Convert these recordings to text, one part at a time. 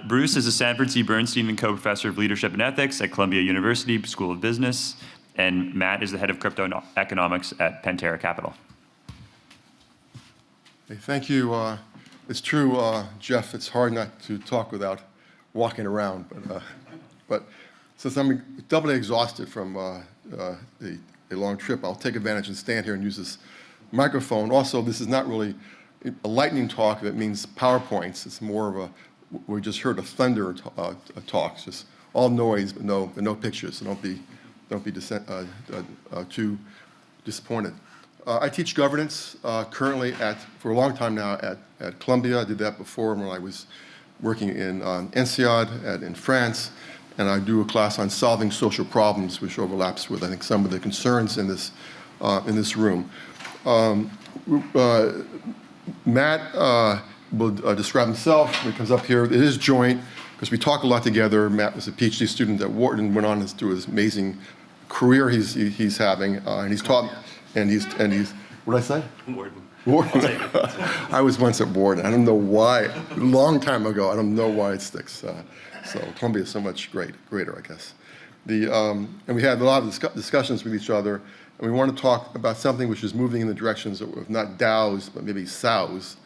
Bruce is a Stanford C. Bernstein and co-professor of leadership and ethics at Columbia University School of Business, and Matt is the head of cryptoeconomics at Pantera Capital. Hey, thank you. It's true, Jeff, it's hard not to talk without walking around, but since I'm doubly exhausted from a long trip, I'll take advantage and stand here and use this microphone. Also, this is not really a lightning talk that means PowerPoints. It's more of a, we just heard a thunder talk, just all noise but no pictures, so don't be too disappointed. I teach governance currently for a long time now at Columbia. I did that before when I was working in INSEAD in France, and I do a class on solving social problems, which overlaps with, I think, some of the concerns in this room. Matt will describe himself when he comes up here. It is joint, because we talk a lot together. Matt was a PhD student at Wharton, went on through his amazing career he's having, and he's taught, and he's, what did I say? Wharton. Wharton. I was once at Wharton. I don't know why, a long time ago. I don't know why it sticks. So Columbia is so much greater, I guess. And we had a lot of discussions with each other, and we want to talk about something which is moving in the directions of not DAOs, but maybe SAOs.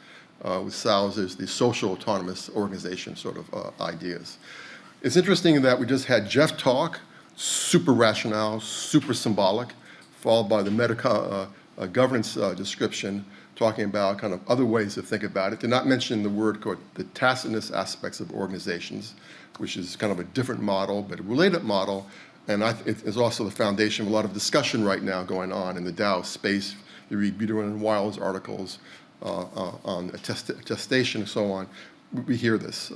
With SAOs, there's the social autonomous organization sort of ideas. It's interesting that we just had Jeff talk, super rationale, super symbolic, followed by the meta governance description, talking about kind of other ways to think about it. Did not mention the word called the tacitness aspects of organizations, which is kind of a different model, but a related model, and it is also the foundation of a lot of discussion right now going on in the DAO space. You read Buterin and Weil's articles on attestation and so on. We hear this.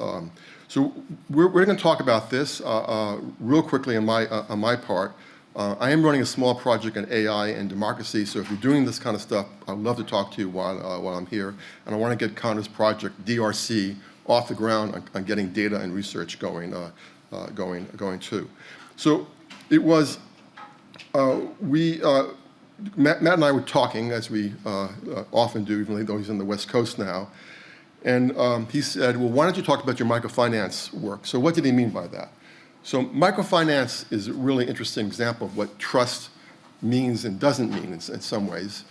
So we're going to talk about this real quickly on my part. I am running a small project on AI and democracy, so if you're doing this kind of stuff, I'd love to talk to you while I'm here. And I want to get Connor's project, DRC, off the ground on getting data and research going too. So it was, Matt and I were talking, as we often do, even though he's on the West Coast now, and he said, well, why don't you talk about your microfinance work? So what did he mean by that? So microfinance is a really interesting example of what trust means and doesn't mean in some ways.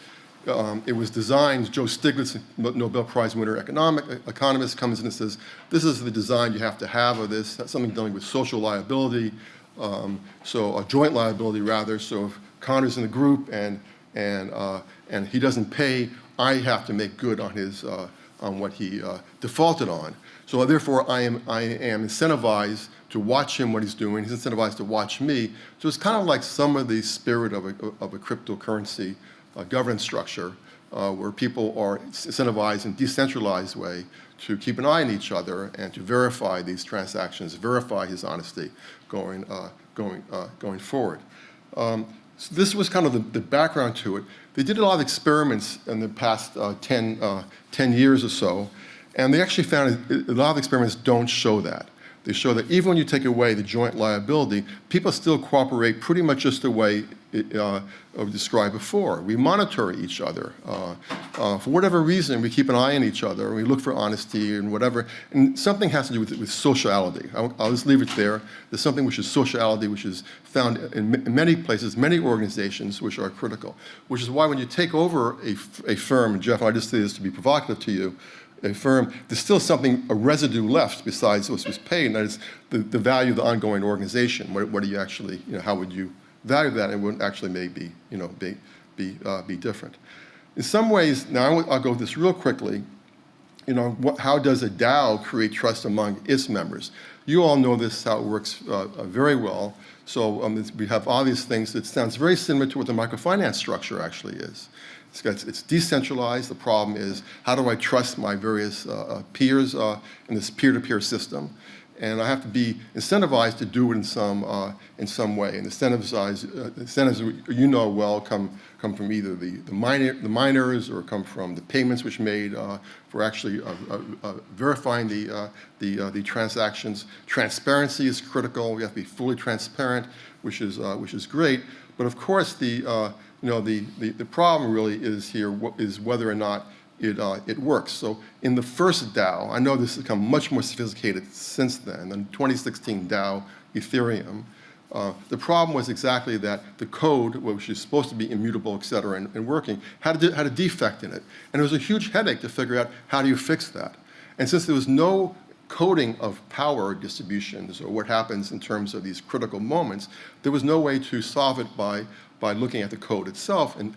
It was designed, Joe Stiglitz, Nobel Prize winner economist, comes in and says, this is the design you have to have of this. That's something dealing with social liability, so a joint liability rather. So if Connor's in the group and he doesn't pay, I have to make good on his on what he defaulted on. So therefore, I am incentivized to watch him what he's doing. He's incentivized to watch me. So it's kind of like some of the spirit of a cryptocurrency governance structure, where people are incentivized in a decentralized way to keep an eye on each other and to verify these transactions, verify his honesty going forward. So this was kind of the background to it. They did a lot of experiments in the past 10 years or so, and they actually found a lot of experiments don't show that. They show that even when you take away the joint liability, people still cooperate pretty much just the way we described before. We monitor each other. For whatever reason, we keep an eye on each other, and we look for honesty and whatever. And something has to do with sociality. I'll just leave it there. There's something which is sociality, which is found in many places, many organizations, which are critical. Which is why when you take over a firm, and Jeff, I just say this to be provocative to you, a firm, there's still a residue left besides what was paid, and that is the value of the ongoing organization. What do you actually, how would you value that? It wouldn't actually maybe, be different. In some ways, now I'll go this real quickly. How does a DAO create trust among its members? You all know this, how it works very well. So we have obvious things that sounds very similar to what the microfinance structure actually is. It's decentralized. The problem is, how do I trust my various peers in this peer-to-peer system? And I have to be incentivized to do it in some way. And incentives, well, come from either the miners or come from the payments which made for actually verifying the transactions. Transparency is critical. We have to be fully transparent, which is great. But of course, the problem really is here is whether or not it works. So in the first DAO, I know this has become much more sophisticated since then. In 2016 DAO, Ethereum, the problem was exactly that the code, which is supposed to be immutable, et cetera, and working, had a defect in it. And it was a huge headache to figure out how do you fix that. And since there was no coding of power distributions or what happens in terms of these critical moments, there was no way to solve it by looking at the code itself, and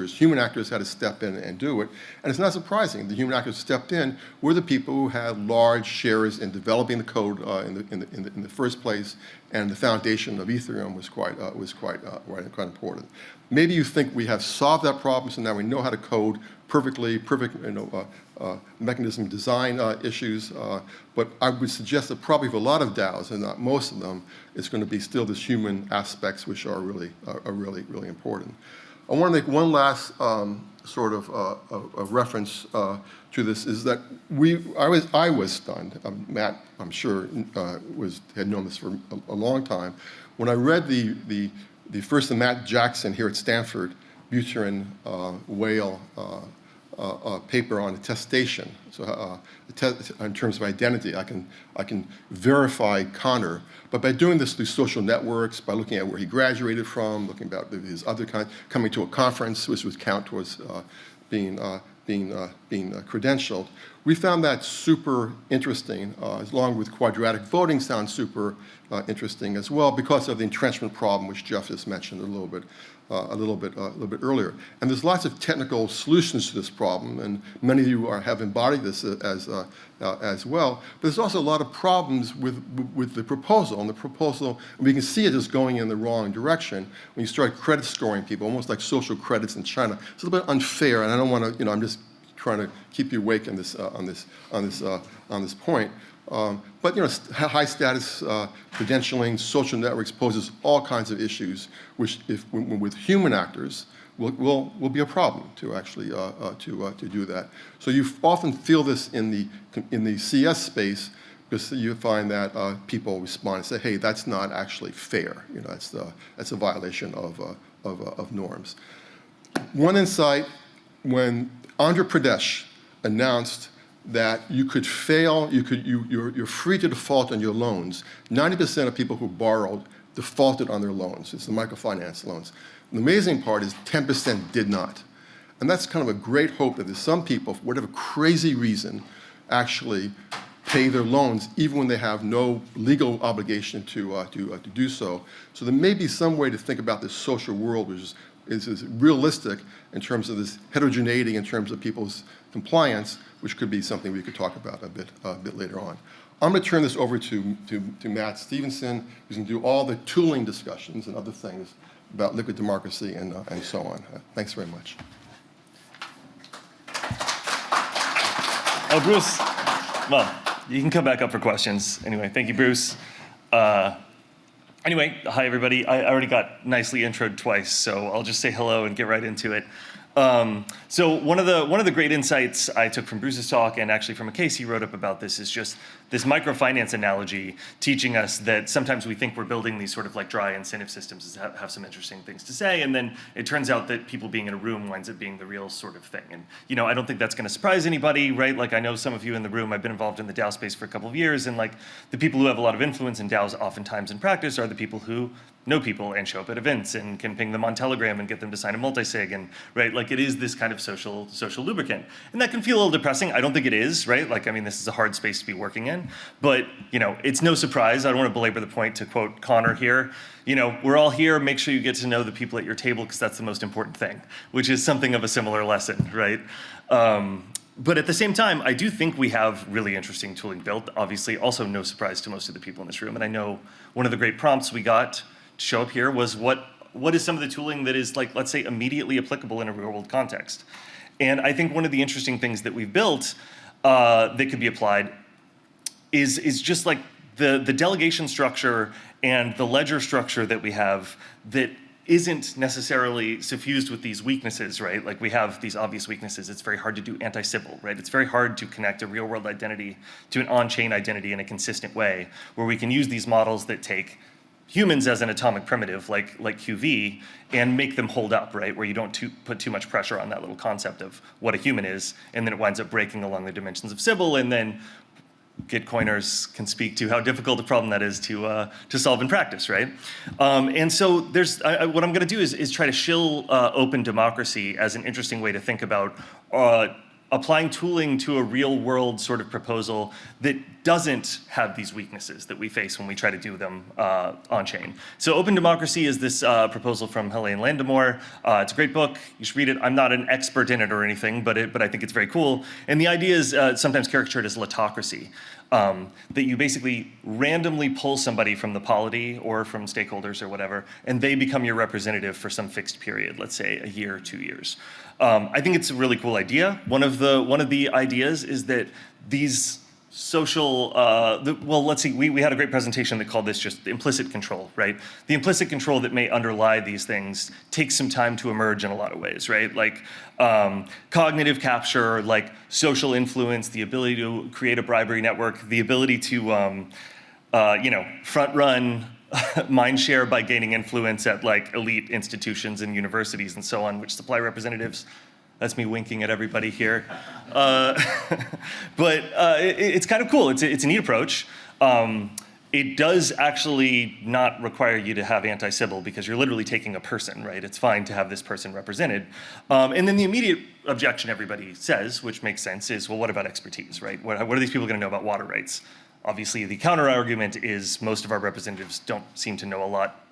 human actors had to step in and do it. And it's not surprising, the human actors stepped in were the people who had large shares in developing the code in the first place, and the foundation of Ethereum was quite important. Maybe you think we have solved that problem, so now we know how to code perfect mechanism design issues, but I would suggest that probably for a lot of DAOs, and not most of them, it's going to be still this human aspects which are really important. I want to make one last sort of a reference to this, is that I was stunned. Matt, I'm sure, had known this for a long time. When I read the first Matt Jackson here at Stanford Buterin whale paper on attestation. So in terms of identity, I can verify Connor, but by doing this through social networks, by looking at where he graduated from, looking about his other coming to a conference, which would count towards being credentialed, we found that super interesting, along with quadratic voting sounds super interesting as well, because of the entrenchment problem, which Jeff just mentioned a little bit earlier. And there's lots of technical solutions to this problem, and many of you have embodied this as well. But there's also a lot of problems with the proposal. And the proposal, we can see it is going in the wrong direction when you start credit scoring people, almost like social credits in China. It's a little bit unfair, and I don't want to. I'm just trying to keep you awake on this point. But high status credentialing, social networks poses all kinds of issues, which, with human actors, will be a problem to actually to do that. So you often feel this in the CS space, because you find that people respond and say, "Hey, that's not actually fair. That's a violation of norms." One insight, when Andhra Pradesh announced that you could fail, you're free to default on your loans. 90% of people who borrowed defaulted on their loans. It's the microfinance loans. The amazing part is 10% did not. And that's kind of a great hope that there's some people, for whatever crazy reason, actually pay their loans even when they have no legal obligation to do so. So there may be some way to think about this social world which is realistic in terms of this heterogeneity in terms of people's compliance, which could be something we could talk about a bit later on. I'm going to turn this over to Matt Stephenson, who's going to do all the tooling discussions and other things about liquid democracy and so on. Thanks very much. Oh, Bruce. Well, you can come back up for questions. Anyway, thank you, Bruce. Anyway, hi, everybody. I already got nicely introed twice, so I'll just say hello and get right into it. So one of the great insights I took from Bruce's talk, and actually from a case he wrote up about this, is just this microfinance analogy teaching us that sometimes we think we're building these sort of like dry incentive systems that have some interesting things to say, and then it turns out that people being in a room winds up being the real sort of thing. And I don't think that's going to surprise anybody, right? Like, I know some of you in the room, I've been involved in the DAO space for a couple of years, and like the people who have a lot of influence in DAOs oftentimes in practice are the people who know people and show up at events and can ping them on Telegram and get them to sign a multisig, and right, like it is this kind of social lubricant. And that can feel a little depressing. I don't think it is, right? Like, I mean, this is a hard space to be working in, but it's no surprise. I don't want to belabor the point, to quote Connor here, we're all here, make sure you get to know the people at your table, because that's the most important thing, which is something of a similar lesson, right? But at the same time, I do think we have really interesting tooling built. Obviously, also no surprise to most of the people in this room. And I know one of the great prompts we got to show up here was what is some of the tooling that is, like, let's say, immediately applicable in a real world context. And I think one of the interesting things that we've built that could be applied is just like the delegation structure and the ledger structure that we have that isn't necessarily suffused with these weaknesses, right? Like, we have these obvious weaknesses. It's very hard to do anti-Sybil, right? It's very hard to connect a real world identity to an on-chain identity in a consistent way, where we can use these models that take humans as an atomic primitive like QV and make them hold up, right? Where you don't put too much pressure on that little concept of what a human is, and then it winds up breaking along the dimensions of Sybil, and then Gitcoiners can speak to how difficult a problem that is to solve in practice, right? And so what I'm going to do is try to shill open democracy as an interesting way to think about applying tooling to a real world sort of proposal that doesn't have these weaknesses that we face when we try to do them on chain. So Open Democracy is this proposal from Helene Landemore. It's a great book. You should read it. I'm not an expert in it or anything, but I think it's very cool. And the idea is sometimes caricatured as latocracy. That you basically randomly pull somebody from the polity or from stakeholders or whatever, and they become your representative for some fixed period, let's say a year, 2 years. I think it's a really cool idea. One of the ideas is that these social, let's see, we had a great presentation that called this just implicit control, right? The implicit control that may underlie these things takes some time to emerge in a lot of ways, right? Like cognitive capture, like social influence, the ability to create a bribery network, the ability to, front run mind share by gaining influence at like elite institutions and universities and so on, which supply representatives. That's me winking at everybody here. But it's kind of cool. It's a neat approach. It does actually not require you to have anti-Sybil because you're literally taking a person, right? It's fine to have this person represented. And then the immediate objection everybody says, which makes sense, is, well, what about expertise, right? What are these people going to know about water rights? Obviously, the counter argument is most of our representatives don't seem to know a lot.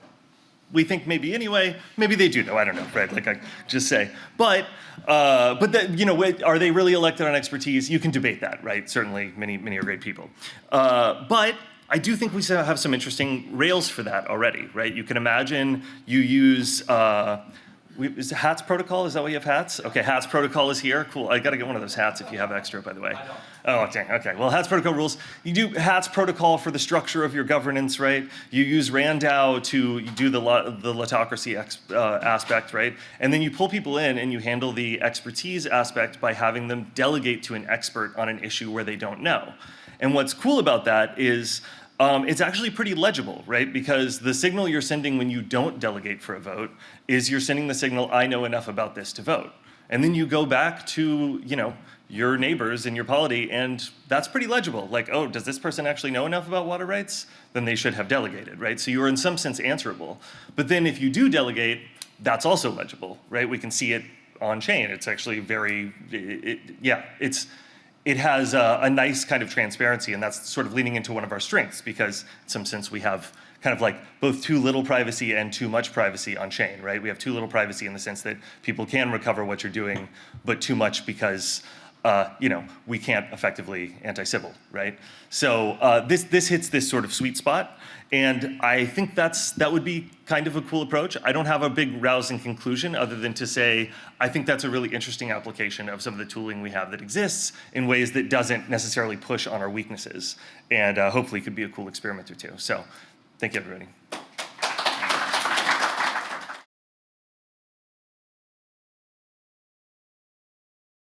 We think maybe anyway, maybe they do know, I don't know, right? Like I just say. But are they really elected on expertise? You can debate that, right? Certainly, many are great people. But I do think we have some interesting rails for that already, right? You can imagine you use, is it HATS protocol? Is that why you have HATS? Okay, HATS protocol is here. Cool, I gotta get one of those hats if you have extra, by the way. I don't. Oh, dang, okay. Well, HATS protocol rules. You do HATS protocol for the structure of your governance, right? You use RANDAO to do the latocracy aspect, right? And then you pull people in and you handle the expertise aspect by having them delegate to an expert on an issue where they don't know. And what's cool about that is it's actually pretty legible, right? Because the signal you're sending when you don't delegate for a vote is you're sending the signal, I know enough about this to vote. And then you go back to, your neighbors in your polity, and that's pretty legible. Like, oh, does this person actually know enough about water rights? Then they should have delegated, right? So you are in some sense answerable. But then if you do delegate, that's also legible, right? We can see it on chain. It's actually it has a nice kind of transparency, and that's sort of leaning into one of our strengths, because in some sense we have kind of like both too little privacy and too much privacy on chain, right? We have too little privacy in the sense that people can recover what you're doing, but too much because we can't effectively anti-Sybil, right? So this hits this sort of sweet spot, and I think that would be kind of a cool approach. I don't have a big rousing conclusion other than to say I think that's a really interesting application of some of the tooling we have that exists in ways that doesn't necessarily push on our weaknesses, and hopefully could be a cool experiment or two. So thank you, everybody.